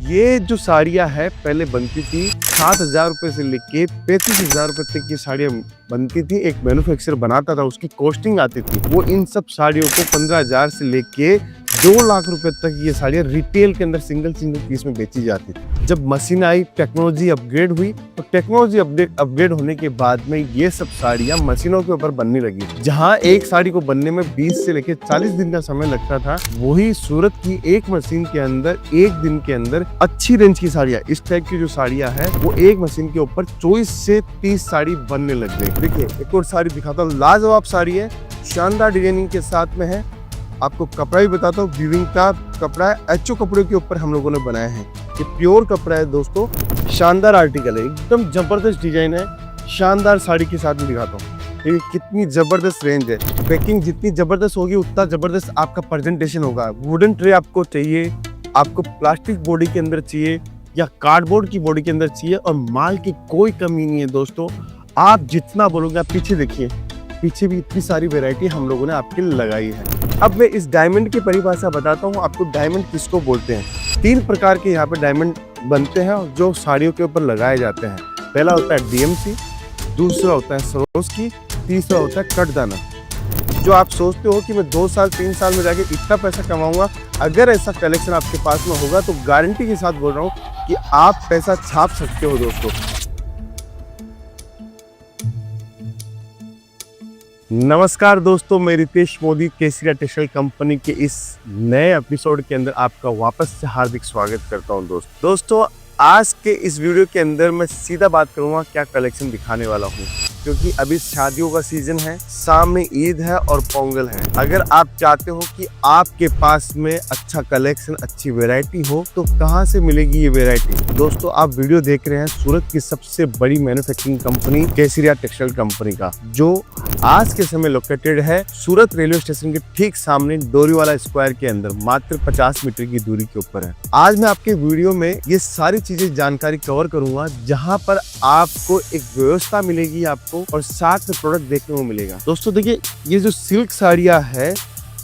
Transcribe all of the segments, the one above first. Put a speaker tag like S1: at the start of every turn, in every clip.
S1: ये जो साड़ियाँ है पहले बनती थी 7,000 रुपए से लेके 35,000 रुपए तक की साड़ियाँ बनती थी। एक मैन्युफैक्चरर बनाता था, उसकी कॉस्टिंग आती थी। वो इन सब साड़ियों को 15,000 से लेके 2 लाख रुपए तक ये साड़ियाँ रिटेल के अंदर सिंगल पीस में बेची जाती थी। जब मशीन आई, टेक्नोलॉजी अपग्रेड हुई, तो टेक्नोलॉजी अपग्रेड होने के बाद में ये सब साड़ियाँ मशीनों के ऊपर बनने लगी। जहाँ एक साड़ी को बनने में 20 से लेके 40 दिन का समय लगता था, वही सूरत की एक मशीन के अंदर एक दिन के अंदर अच्छी रेंज की साड़ियाँ, इस टाइप की जो साड़ियाँ है वो एक मशीन के ऊपर 24 से 30 साड़ी बनने लग गई। देखिए एक और साड़ी दिखाता हूँ, लाजवाब साड़ी है, शानदार डिजाइनिंग के साथ में है। आपको कपड़ा भी बताता हूँ, वीविंग का कपड़ा है, एचओ कपड़े के ऊपर हम लोगों ने बनाया है। ये प्योर कपड़ा है दोस्तों, शानदार आर्टिकल है, एकदम जबरदस्त डिजाइन है। शानदार साड़ी के साथ में दिखाता हूँ, ये कितनी जबरदस्त रेंज है। पैकिंग जितनी जबरदस्त होगी उतना जबरदस्त आपका प्रेजेंटेशन होगा। वुडन ट्रे आपको चाहिए, आपको प्लास्टिक बॉडी के अंदर चाहिए या कार्डबोर्ड की बॉडी के अंदर चाहिए, और माल की कोई कमी नहीं है दोस्तों। आप जितना बोलोगे, आप पीछे देखिए, पीछे भी इतनी सारी वैरायटी हम लोगों ने आपके लिए लगाई है। अब मैं इस डायमंड की परिभाषा बताता हूँ आपको, डायमंड किसको बोलते हैं। 3 प्रकार के यहाँ पे डायमंड बनते हैं जो साड़ियों के ऊपर लगाए जाते हैं। पहला होता है डीएमसी, दूसरा होता है सरोस्की, तीसरा होता है कटदाना। जो आप सोचते हो कि मैं 2 साल 3 साल में जाके इतना पैसा कमाऊंगा, अगर ऐसा कलेक्शन आपके पास में होगा तो गारंटी के साथ बोल रहा हूँ कि आप पैसा छाप सकते हो दोस्तों। नमस्कार दोस्तों, मैं रितेश मोदी केसरिया टेक्सटाइल कंपनी के इस नए एपिसोड के अंदर आपका वापस से हार्दिक स्वागत करता हूं दोस्तों। आज के इस वीडियो के अंदर मैं सीधा बात करूंगा क्या कलेक्शन दिखाने वाला हूं, क्योंकि अभी शादियों का सीजन है, सामने ईद है और पोंगल है। अगर आप चाहते हो कि आपके पास में अच्छा कलेक्शन, अच्छी वैरायटी हो, तो कहां से मिलेगी ये वैरायटी? दोस्तों आप वीडियो देख रहे हैं सूरत की सबसे बड़ी मैन्युफैक्चरिंग कंपनी केसरिया टेक्सटाइल कंपनी का, जो आज के समय लोकेटेड है सूरत रेलवे स्टेशन के ठीक सामने डोरीवाला स्क्वायर के अंदर, मात्र 50 मीटर की दूरी के ऊपर है। आज मैं आपके वीडियो में ये सारी चीजें जानकारी कवर करूंगा, जहां पर आपको एक व्यवस्था मिलेगी आपको, और साथ में प्रोडक्ट देखने को मिलेगा। दोस्तों देखिए, ये जो सिल्क साड़ियाँ है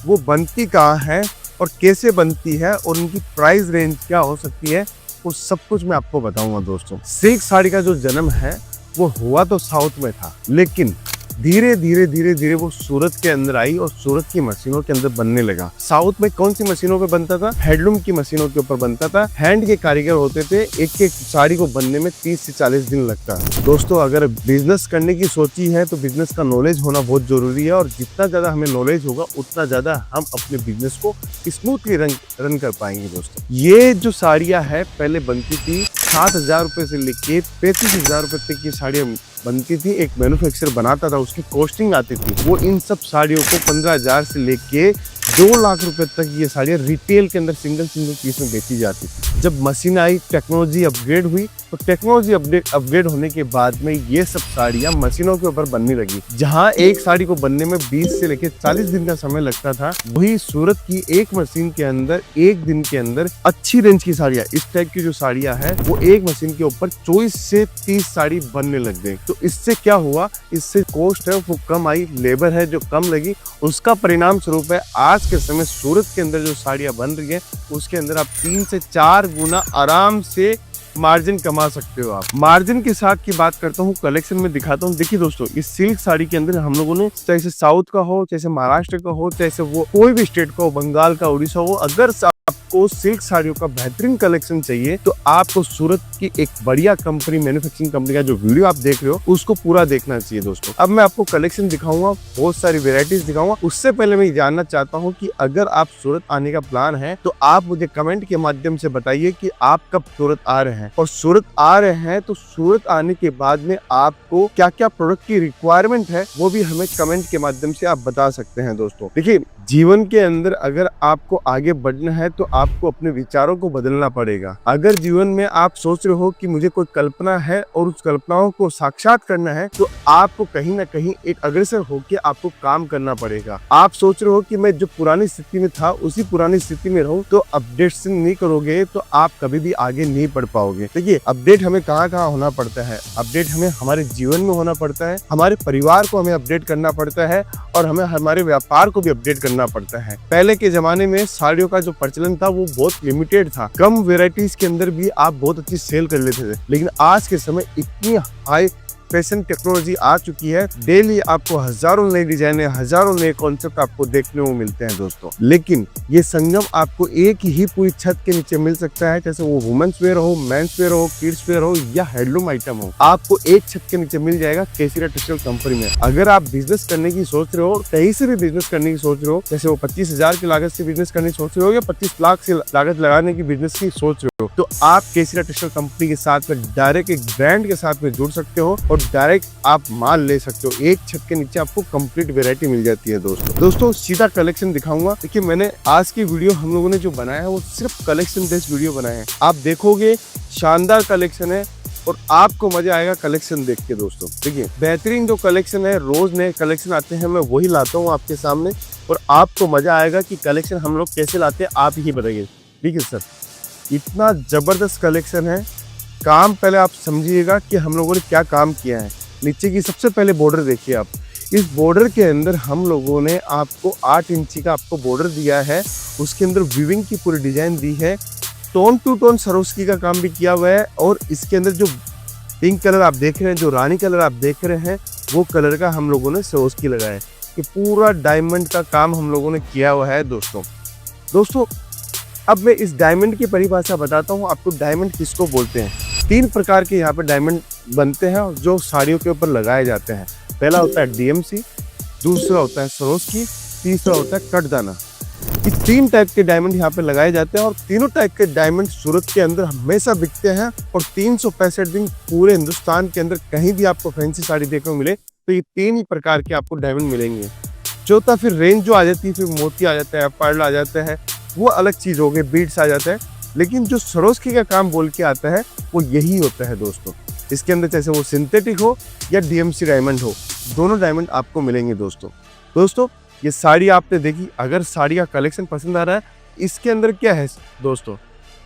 S1: वो बनती कहाँ है और कैसे बनती है और उनकी प्राइस रेंज क्या हो सकती है, वो सब कुछ मैं आपको बताऊंगा दोस्तों। सिल्क साड़ी का जो जन्म है वो हुआ तो साउथ में था, लेकिन धीरे धीरे वो सूरत के अंदर आई और सूरत की मशीनों के अंदर बनने लगा। साउथ में कौन सी मशीनों पे बनता था? हैंडलूम की मशीनों के ऊपर बनता था। हैंड के कारीगर होते थे, एक एक साड़ी को बनने में 30 से 40 दिन लगता है। दोस्तों अगर बिजनेस करने की सोची है तो बिजनेस का नॉलेज होना बहुत जरूरी है, और जितना ज्यादा हमें नॉलेज होगा उतना ज्यादा हम अपने बिजनेस को स्मूथली रन कर पाएंगे दोस्तों। ये जो साड़ियाँ है पहले बनती थी 7,000 रुपए से लेके 35,000 रुपए तक की साड़ियाँ बनती थी। एक मैन्युफैक्चरर बनाता था, उसकी कॉस्टिंग आती थी। वो इन सब साड़ियों को 15,000 से लेके 2 लाख रुपए तक ये साड़ियाँ रिटेल के अंदर सिंगल पीस में बेची जाती थी। जब मशीन आई, टेक्नोलॉजी अपग्रेड हुई, तो टेक्नोलॉजी अपग्रेड होने के बाद में ये सब साड़ियाँ मशीनों के ऊपर बनने लगी। जहाँ एक साड़ी को बनने में 20 से लेके 40 दिन का समय लगता था, वही सूरत की एक मशीन के अंदर एक दिन के अंदर अच्छी रेंज की साड़ियाँ, इस टाइप की जो साड़ियाँ है वो एक मशीन के ऊपर 24 से 30 साड़ी बनने लग गई। तो इससे क्या हुआ? इससे कॉस्ट है वो कम आई, लेबर है जो कम लगी, उसका परिणाम स्वरूप है आज के समय सूरत के अंदर जो साड़ियाँ बन रही है उसके अंदर आप 3 से 4 गुना आराम से मार्जिन कमा सकते हो। आप मार्जिन के साथ की बात करता हूँ, कलेक्शन में दिखाता हूँ। देखिए दोस्तों, इस सिल्क साड़ी के अंदर हम लोगों ने, चाहे से साउथ का हो, चाहे महाराष्ट्र का हो, चाहे वो कोई भी स्टेट का हो, बंगाल का, उड़ीसा हो, अगर आपको सिल्क साड़ियों का बेहतरीन कलेक्शन चाहिए तो आपको सूरत की एक बढ़िया कंपनी, मैन्युफैक्चरिंग कंपनी का जो वीडियो आप देख रहे हो उसको पूरा देखना चाहिए दोस्तों। अब मैं आपको कलेक्शन दिखाऊंगा, बहुत सारी वेराइटीज दिखाऊंगा। उससे पहले मैं जानना चाहता हूं कि अगर आप सूरत आने का प्लान है तो आप मुझे कमेंट के माध्यम से बताइए कि आप कब सूरत आ रहे हैं, और सूरत आ रहे हैं तो सूरत आने के बाद में आपको क्या क्या प्रोडक्ट की रिक्वायरमेंट है वो भी हमें कमेंट के माध्यम से आप बता सकते हैं दोस्तों। देखिए, जीवन के अंदर अगर आपको आगे बढ़ना है तो आपको अपने विचारों को बदलना पड़ेगा। अगर जीवन में आप सोच रहे हो कि मुझे कोई कल्पना है और उस कल्पनाओं को साक्षात करना है, तो आपको कहीं ना कहीं एक अग्रसर होकर आपको काम करना पड़ेगा। आप सोच रहे हो कि मैं जो पुरानी स्थिति में था उसी पुरानी स्थिति में रहूं, तो अपडेशन नहीं करोगे तो आप कभी भी आगे नहीं बढ़ पाओगे। पाओगे। देखिए अपडेट हमें कहाँ कहाँ होना पड़ता है, अपडेट हमें हमारे जीवन में होना पड़ता है, हमारे परिवार को हमें अपडेट करना पड़ता है और हमें हमारे व्यापार को भी अपडेट करना पड़ता है। पहले के जमाने में साड़ियों का जो प्रचलन था वो बहुत लिमिटेड था, कम वेराइटीज के अंदर भी आप बहुत अच्छी सेल कर लेते थे। लेकिन आज के समय इतनी हाई फैशन टेक्नोलॉजी आ चुकी है, डेली आपको हजारों नई डिजाइने, हजारों नए कॉन्सेप्ट आपको देखने को मिलते हैं दोस्तों। लेकिन ये संगम आपको एक ही पूरी छत के नीचे मिल सकता है, जैसे वो वुमेन्स वेयर हो, मेंस वेयर हो, किड्स वेयर हो या हैंडलूम आइटम हो, आपको एक छत के नीचे मिल जाएगा केसीरिया टेक्सटाइल कंपनी में। अगर आप बिजनेस करने की सोच रहे हो, कहीं से भी बिजनेस करने की सोच रहे हो, जैसे वो 25,000 की लागत से बिजनेस करने की सोच रहे हो या 25 लाख से लागत लगाने की बिजनेस की सोच रहे हो, तो आप केसीरिया टेक्सटाइल कंपनी के साथ में डायरेक्ट एक ब्रांड के साथ में जुड़ सकते हो और डायरेक्ट आप माल ले सकते हो। एक छत के नीचे आपको कंप्लीट वैरायटी मिल जाती है दोस्तों सीधा कलेक्शन दिखाऊंगा। देखिए मैंने आज की वीडियो हम लोगों ने जो बनाया है वो सिर्फ कलेक्शन बेस्ड वीडियो बनाया है। आप देखोगे शानदार कलेक्शन है और आपको मजा आएगा कलेक्शन देख के दोस्तों। देखिए बेहतरीन जो कलेक्शन है, रोज नए कलेक्शन आते हैं, मैं वही लाता हूँ आपके सामने और आपको मजा आएगा कि कलेक्शन हम लोग कैसे लाते हैं, आप ही बताइए। ठीक है सर, इतना जबरदस्त कलेक्शन है। काम पहले आप समझिएगा कि हम लोगों ने क्या काम किया है। नीचे की सबसे पहले बॉर्डर देखिए आप, इस बॉर्डर के अंदर हम लोगों ने आपको 8 इंची का आपको बॉर्डर दिया है, उसके अंदर वीविंग की पूरी डिजाइन दी है, टोन टू टोन सरोस्की का काम भी किया हुआ है और इसके अंदर जो पिंक कलर आप देख रहे हैं, जो रानी कलर आप देख रहे हैं, वो कलर का हम लोगों ने सरोस्की लगाया है। कि पूरा डायमंड का काम हम लोगों ने किया हुआ है दोस्तों। अब मैं इस डायमंड की परिभाषा बताता हूँ आपको, डायमंड किसको बोलते हैं। 3 प्रकार के यहाँ पे डायमंड बनते हैं जो साड़ियों के ऊपर लगाए जाते हैं। पहला होता है डीएमसी, दूसरा होता है सरोस्की, तीसरा होता है कटदाना। ये 3 टाइप के डायमंड यहाँ पे लगाए जाते हैं और तीनों टाइप के डायमंड सूरत के अंदर हमेशा बिकते हैं और 365 दिन पूरे हिंदुस्तान के अंदर कहीं भी आपको फैंसी साड़ी देखने को मिले तो ये 3 ही प्रकार के आपको डायमंड मिलेंगे। चौथा फिर रेंज जो आ जाती है, फिर मोती आ जाता है, पर्ल आ जाता है, वो अलग चीज हो गई, बीड्स आ जाता है। लेकिन जो सरोस्की का काम बोल के आता है वो यही होता है दोस्तों। इसके अंदर चाहे वो सिंथेटिक हो या डीएमसी डायमंड हो, दोनों डायमंड आपको मिलेंगे दोस्तों। ये साड़ी आपने देखी, अगर साड़ी का कलेक्शन पसंद आ रहा है, इसके अंदर क्या है दोस्तों,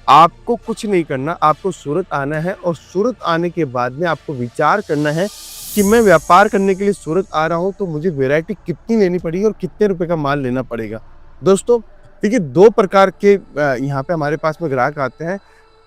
S1: आपको कुछ नहीं करना, आपको सूरत आना है और सूरत आने के बाद में आपको विचार करना है कि मैं व्यापार करने के लिए सूरत आ रहा हूँ तो मुझे वैरायटी कितनी लेनी पड़ेगी और कितने रुपए का माल लेना पड़ेगा। दोस्तों देखिए 2 प्रकार के यहाँ पे हमारे पास में ग्राहक आते हैं।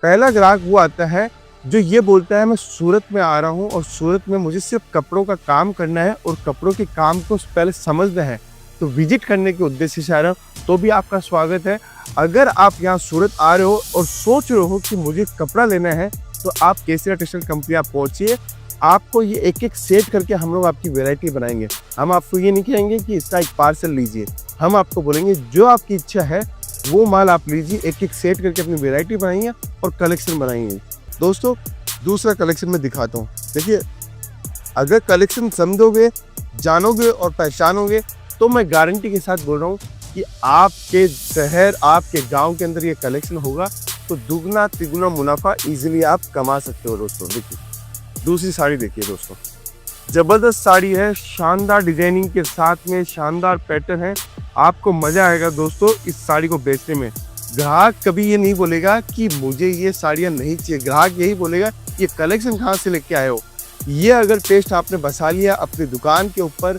S1: पहला ग्राहक वो आता है जो ये बोलता है मैं सूरत में आ रहा हूँ और सूरत में मुझे सिर्फ कपड़ों का काम करना है और कपड़ों के काम को पहले समझना है, तो विजिट करने के उद्देश्य से आ रहा हूँ, तो भी आपका स्वागत है। अगर आप यहाँ सूरत आ रहे हो और सोच रहे हो कि मुझे कपड़ा लेना है तो आप केसीरिया टेक्सटाइल कंपनी आप पहुँचिए। आपको ये एक सेट करके हम लोग आपकी वैरायटी बनाएंगे। हम आपको ये नहीं कहेंगे कि इसका एक पार्सल लीजिए, हम आपको बोलेंगे जो आपकी इच्छा है वो माल आप लीजिए, एक सेट करके अपनी वैरायटी बनाइए और कलेक्शन बनाइए। दोस्तों दूसरा कलेक्शन में दिखाता हूँ। देखिए अगर कलेक्शन समझोगे, जानोगे और पहचानोगे तो मैं गारंटी के साथ बोल रहा हूँ कि आपके शहर, आपके गांव के अंदर ये कलेक्शन होगा तो दुगना तिगुना मुनाफा इजीली आप कमा सकते हो दोस्तों। देखिए दूसरी साड़ी देखिए दोस्तों, जबरदस्त साड़ी है, शानदार डिजाइनिंग के साथ में शानदार पैटर्न है। आपको मजा आएगा दोस्तों इस साड़ी को बेचने में। ग्राहक कभी ये नहीं बोलेगा कि मुझे ये साड़ियाँ नहीं चाहिए, ग्राहक यही बोलेगा ये कलेक्शन कहाँ से लेके आए हो। ये अगर टेस्ट आपने बसा लिया अपनी दुकान के ऊपर,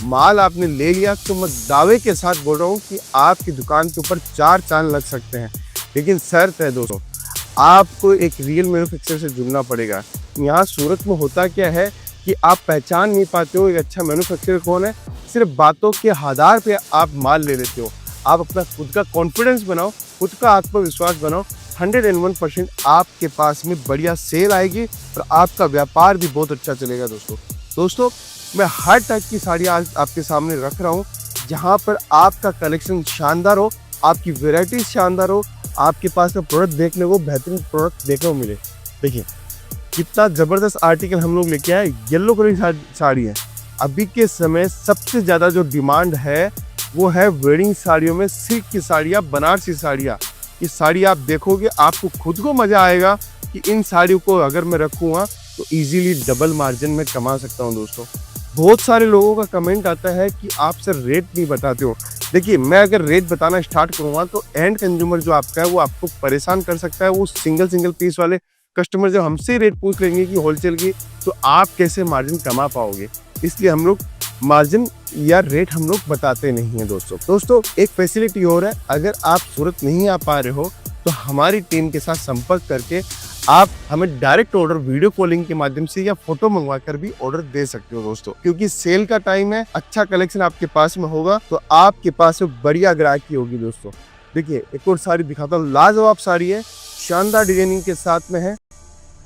S1: माल आपने ले लिया, तो मैं दावे के साथ बोल रहा हूँ कि आपकी दुकान के ऊपर 4 चांद लग सकते हैं। लेकिन शर्त है दोस्तों, आपको एक रियल मैन्युफैक्चरर से जुड़ना पड़ेगा। यहाँ सूरत में होता क्या है कि आप पहचान नहीं पाते हो एक अच्छा मैन्युफैक्चरर कौन है, सिर्फ बातों के आधार पे आप माल ले लेते हो। आप अपना खुद का कॉन्फिडेंस बनाओ, खुद का आत्मविश्वास बनाओ, 101% आपके पास में बढ़िया सेल आएगी और आपका व्यापार भी बहुत अच्छा चलेगा दोस्तों। मैं हर टाइप की साड़ी आज आपके सामने रख रहा हूँ, जहाँ पर आपका कलेक्शन शानदार हो, आपकी वेराइटी शानदार हो, आपके पास में प्रोडक्ट देखने को बेहतरीन प्रोडक्ट देखने को मिले। देखिए कितना ज़बरदस्त आर्टिकल हम लोग लेके आए। येलो कलर की साड़ी है, अभी के समय सबसे ज़्यादा जो डिमांड है वो है वेडिंग साड़ियों में सिल्क की साड़ियाँ, बनारसी साड़ियाँ। ये साड़ी आप देखोगे आपको खुद को मज़ा आएगा कि इन साड़ियों को अगर मैं रखूँगा तो इजीली डबल मार्जिन में कमा सकता हूँ दोस्तों। बहुत सारे लोगों का कमेंट आता है कि आप सर रेट नहीं बताते हो। देखिए मैं अगर रेट बताना स्टार्ट करूँगा तो एंड कंज्यूमर जो आपका है वो आपको परेशान कर सकता है। वो सिंगल पीस वाले कस्टमर जब हमसे रेट पूछ लेंगे कि होलसेल की, तो आप कैसे मार्जिन कमा पाओगे। इसलिए हम लोग मार्जिन या रेट हम लोग बताते नहीं हैं दोस्तों। एक फैसिलिटी और है, अगर आप सूरत नहीं आ पा रहे हो तो हमारी टीम के साथ संपर्क करके आप हमें डायरेक्ट ऑर्डर वीडियो कॉलिंग के माध्यम से या फोटो मंगवा कर भी ऑर्डर दे सकते हो दोस्तों, क्योंकि सेल का टाइम है। अच्छा कलेक्शन आपके पास में होगा तो आपके पास में बढ़िया ग्राहकी होगी दोस्तों। देखिए एक और साड़ी दिखाता हूँ, लाजवाब साड़ी है, शानदार डिजाइनिंग के साथ में है।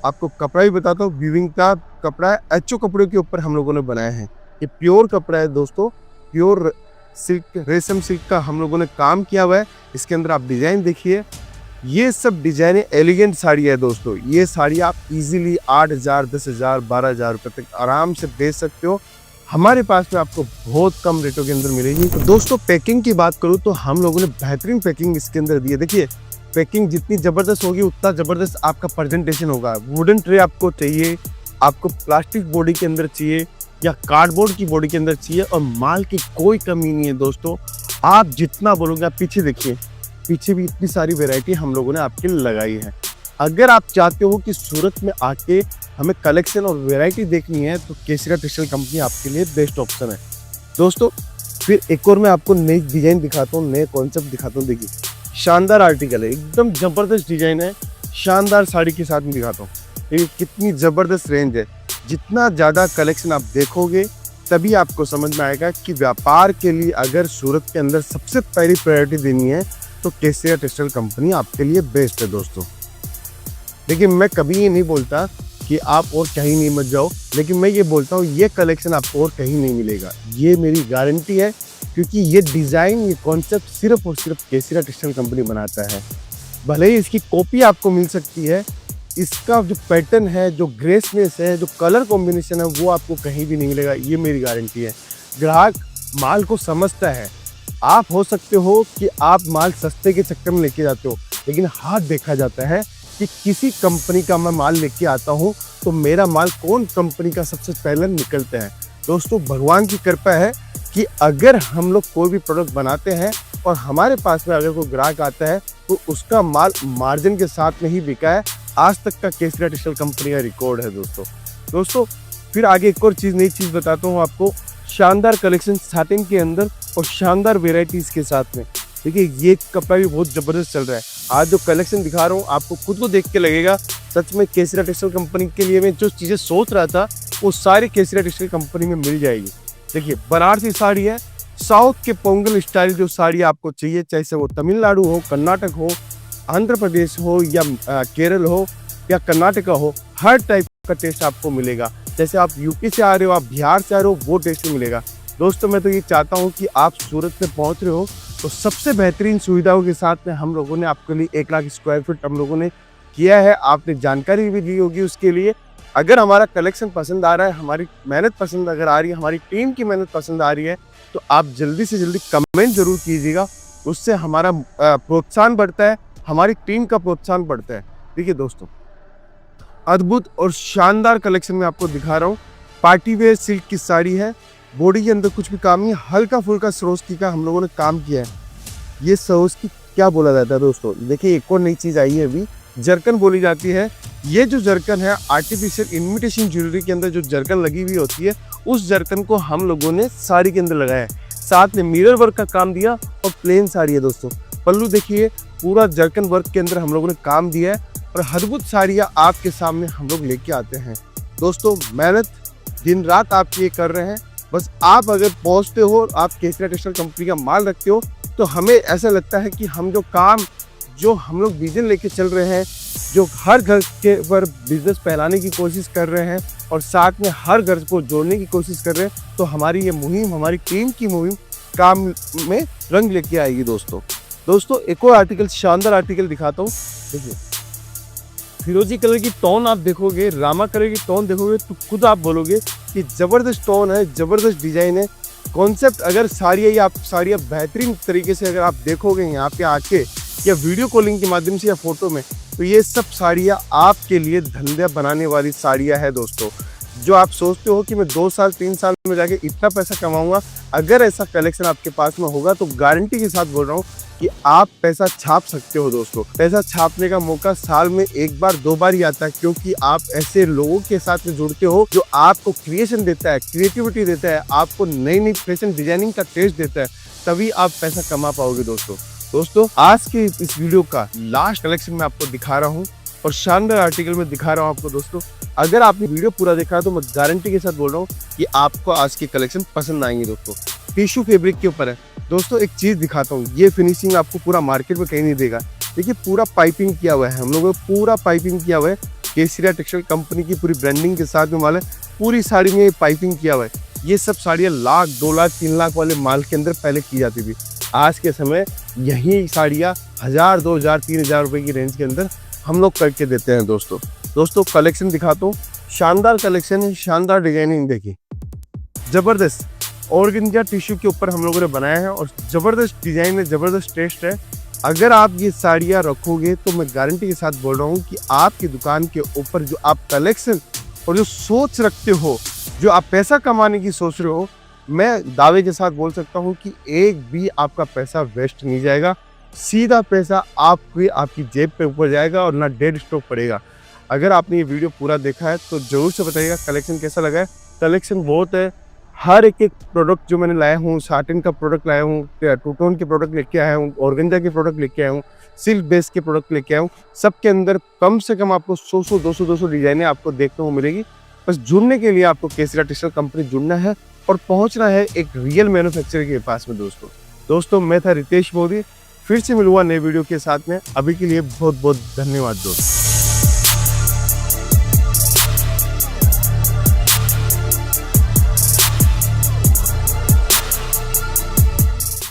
S1: आपको कपड़ा भी बताता हूँ, वीविंग का कपड़ा है, एचओ कपड़े के ऊपर हम लोगों ने बनाया है। ये प्योर कपड़ा है दोस्तों, प्योर सिल्क, रेशम सिल्क का हम लोगों ने काम किया हुआ है। इसके अंदर आप डिजाइन देखिए, ये सब डिजाइन एलिगेंट साड़ी है दोस्तों। ये साड़ी आप इजीली 8,000, 10,000, 12,000 रुपए तक आराम से बेच सकते हो। हमारे पास में आपको बहुत कम रेटों के अंदर मिलेगी। तो दोस्तों पैकिंग की बात करूँ तो हम लोगों ने बेहतरीन पैकिंग इसके अंदर दी है। देखिए पैकिंग जितनी जबरदस्त होगी उतना जबरदस्त आपका प्रेजेंटेशन होगा। वुडन ट्रे आपको चाहिए, आपको प्लास्टिक बॉडी के अंदर चाहिए या कार्डबोर्ड की बॉडी के अंदर चाहिए, और माल की कोई कमी नहीं है दोस्तों। आप जितना बोलोगे, आप पीछे देखिए, पीछे भी इतनी सारी वैरायटी हम लोगों ने आपके लिए लगाई है। अगर आप चाहते हो कि सूरत में आके हमें कलेक्शन और वैरायटी देखनी है तो केसरिया टेक्सटाइल कंपनी आपके लिए बेस्ट ऑप्शन है दोस्तों। फिर एक और मैं आपको नई डिजाइन दिखाता हूँ, नए कॉन्सेप्ट दिखाता हूँ। देखिए शानदार आर्टिकल है, एकदम जबरदस्त डिजाइन है, शानदार साड़ी के साथ में दिखाता हूँ। देखिए कितनी जबरदस्त रेंज है। जितना ज़्यादा कलेक्शन आप देखोगे तभी आपको समझ में आएगा कि व्यापार के लिए अगर सूरत के अंदर सबसे पहली प्रायोरिटी देनी है तो केसरिया टेक्सटाइल कंपनी आपके लिए बेस्ट है दोस्तों। देखिए मैं कभी ये नहीं बोलता कि आप और कहीं नहीं मत जाओ, लेकिन मैं ये बोलता हूँ ये कलेक्शन आपको और कहीं नहीं मिलेगा। ये मेरी गारंटी है, क्योंकि ये डिज़ाइन, ये कॉन्सेप्ट सिर्फ और सिर्फ केसरिया टेक्सटाइल कंपनी बनाता है। भले ही इसकी कॉपी आपको मिल सकती है, इसका जो पैटर्न है, जो ग्रेसनेस है, जो कलर कॉम्बिनेशन है, वो आपको कहीं भी नहीं मिलेगा। ये मेरी गारंटी है। ग्राहक माल को समझता है। आप हो सकते हो कि आप माल सस्ते के चक्कर में लेके जाते हो, लेकिन हाथ देखा जाता है कि किसी कंपनी का मैं माल लेके आता हूँ तो मेरा माल कौन कंपनी का सबसे पहले निकलता है। दोस्तों भगवान की कृपा है कि अगर हम लोग कोई भी प्रोडक्ट बनाते हैं और हमारे पास में अगर कोई ग्राहक आता है तो उसका माल मार्जिन के साथ में ही बिका है। आज तक का केसरिया टेक्सटाइल कंपनी का रिकॉर्ड है दोस्तों। फिर आगे एक और नई चीज़ बताता हूँ आपको। शानदार कलेक्शन साटिन के अंदर और शानदार वेराइटीज़ के साथ में। देखिए ये कपड़ा भी बहुत ज़बरदस्त चल रहा है। आज जो कलेक्शन दिखा रहा हूँ आपको खुद को देख के लगेगा सच में केसरिया टेक्सटाइल कंपनी के लिए मैं जो चीज़ें सोच रहा था वो सारी केसरिया टेक्सटाइल कंपनी में मिल जाएगी। देखिए बनारसी साड़ी है, साउथ के पोंगल स्टाइल जो साड़ी आपको चाहिए, चाहे से वो तमिलनाडु हो, कर्नाटक हो, आंध्र प्रदेश हो या केरल हो या कर्नाटका हो, हर टाइप का टेस्ट आपको मिलेगा। जैसे आप यूपी से आ रहे हो, आप बिहार से आ रहे हो, वो टेस्ट भी मिलेगा। दोस्तों मैं तो ये चाहता हूँ कि आप सूरत में पहुँच रहे हो तो सबसे बेहतरीन सुविधाओं के साथ में हम लोगों ने आपके लिए 1 लाख स्क्वायर फीट हम लोगों ने किया है। आपने जानकारी भी दी होगी उसके लिए। अगर हमारा कलेक्शन पसंद आ रहा है, हमारी मेहनत पसंद अगर आ रही है, हमारी टीम की मेहनत पसंद आ रही है, तो आप जल्दी से जल्दी कमेंट जरूर कीजिएगा। उससे हमारा प्रोत्साहन बढ़ता है, हमारी टीम का प्रोत्साहन बढ़ता है। देखिए दोस्तों अद्भुत और शानदार कलेक्शन में आपको दिखा रहा हूँ। पार्टी वेयर सिल्क की साड़ी है, बॉडी के अंदर कुछ भी काम नहीं, हल्का फुल्का सरोस्की का हम लोगों ने काम किया है। ये सरोस्की क्या बोला जाता है दोस्तों? देखिए एक और नई चीज़ आई है अभी, जरकन बोली जाती है। ये जो जरकन है आर्टिफिशियल इमिटेशन ज्वेलरी के अंदर जो जरकन लगी हुई होती है, उस जरकन को हम लोगों ने साड़ी के अंदर लगाया है। साथ में मिरर वर्क का काम दिया और प्लेन साड़ी है दोस्तों। पल्लू देखिए पूरा जरकन वर्क के अंदर हम लोगों ने काम दिया है और अद्भुत साड़ियाँ आपके सामने हम लोग लेके आते हैं दोस्तों। मेहनत दिन रात आप ये कर रहे हैं। बस आप अगर पहुँचते हो, आप केसरिया टेक्सटाइल कंपनी का माल रखते हो, तो हमें ऐसा लगता है कि हम जो हम लोग विजन लेके चल रहे हैं, जो हर घर के पर बिजनेस फैलाने की कोशिश कर रहे हैं और साथ में हर घर को जोड़ने की कोशिश कर रहे हैं, तो हमारी ये मुहिम, हमारी टीम की मुहिम काम में रंग लेके आएगी दोस्तों। एक और आर्टिकल, शानदार आर्टिकल दिखाता हूँ। देखिए फिरोजी कलर की टोन आप देखोगे, रामा कलर की टोन देखोगे तो खुद आप बोलोगे कि ज़बरदस्त टोन है, ज़बरदस्त डिज़ाइन है। कॉन्सेप्ट अगर साड़ियाँ बेहतरीन तरीके से अगर आप देखोगे यहाँ पे आके या वीडियो कॉलिंग के माध्यम से या फोटो में, तो ये सब साड़ियाँ आपके लिए धंधा बनाने वाली साड़ियाँ है दोस्तों। जो आप सोचते हो कि मैं 2 साल 3 साल में जाके इतना पैसा कमाऊंगा, अगर ऐसा कलेक्शन आपके पास में होगा तो गारंटी के साथ बोल रहा हूँ कि आप पैसा छाप सकते हो दोस्तों। पैसा छापने का मौका साल में 1 बार 2 बार ही आता है, क्योंकि आप ऐसे लोगों के साथ में जुड़ते हो जो आपको क्रिएशन देता है, क्रिएटिविटी देता है, आपको नई नई फैशन डिजाइनिंग का टेस्ट देता है, तभी आप पैसा कमा पाओगे दोस्तों। आज के इस वीडियो का लास्ट कलेक्शन मैं आपको दिखा रहा हूँ और शानदार आर्टिकल में दिखा रहा हूँ आपको दोस्तों। अगर आपने वीडियो पूरा देखा है तो मैं गारंटी के साथ बोल रहा हूँ कि आपको आज की कलेक्शन पसंद आएंगे दोस्तों। टिश्यू फैब्रिक के ऊपर है दोस्तों। एक चीज दिखाता हूँ, ये फिनिशिंग आपको पूरा मार्केट में कहीं नहीं देगा। देखिए पूरा पाइपिंग किया हुआ है, हम लोगों ने पूरा पाइपिंग किया हुआ है। केसरिया टेक्सटाइल कंपनी की पूरी ब्रांडिंग के साथ में माल है, पूरी साड़ी में पाइपिंग किया हुआ है। ये सब साड़ियाँ 1 लाख 2 लाख 3 लाख वाले माल के अंदर पहले की जाती थी। आज के समय यही साड़ियाँ 1000 2000 3000 रुपए की रेंज के अंदर हम लोग करके देते हैं दोस्तों। कलेक्शन दिखाता हूँ, शानदार कलेक्शन है, शानदार डिजाइनिंग देखिए, जबरदस्त ऑर्गेन्जा टिश्यू के ऊपर हम लोगों ने बनाया है और जबरदस्त डिजाइन है, जबरदस्त टेस्ट है। अगर आप ये साड़ियाँ रखोगे तो मैं गारंटी के साथ बोल रहा हूँ कि आपकी दुकान के ऊपर जो आप कलेक्शन और जो सोच रखते हो, जो आप पैसा कमाने की सोच रहे हो, मैं दावे के साथ बोल सकता हूँ कि एक भी आपका पैसा वेस्ट नहीं जाएगा। सीधा पैसा आपकी जेब पे ऊपर जाएगा और ना डेड स्टॉक पड़ेगा। अगर आपने ये वीडियो पूरा देखा है तो जरूर से बताइएगा कलेक्शन कैसा लगा है। कलेक्शन बहुत है, हर एक प्रोडक्ट जो मैंने लाया हूँ, साटिन का प्रोडक्ट लाया हूँ, टू टोन के प्रोडक्ट लेके आया हूँ, ऑर्गेन्जा के प्रोडक्ट लेके आया हूँ, सिल्क बेस के प्रोडक्ट लेके आया हूँ। सबके अंदर कम से कम आपको 100 200 डिजाइने आपको देखने को मिलेगी। बस जुड़ने के लिए आपको केसरिया टेक्सटाइल कंपनी जुड़ना है और पहुंचना है एक रियल मैन्युफैक्चरर के पास में दोस्तों। मैं था रितेश मोदी, फिर से मिलूंगा नए वीडियो के साथ में। अभी के लिए बहुत बहुत धन्यवाद दोस्तों।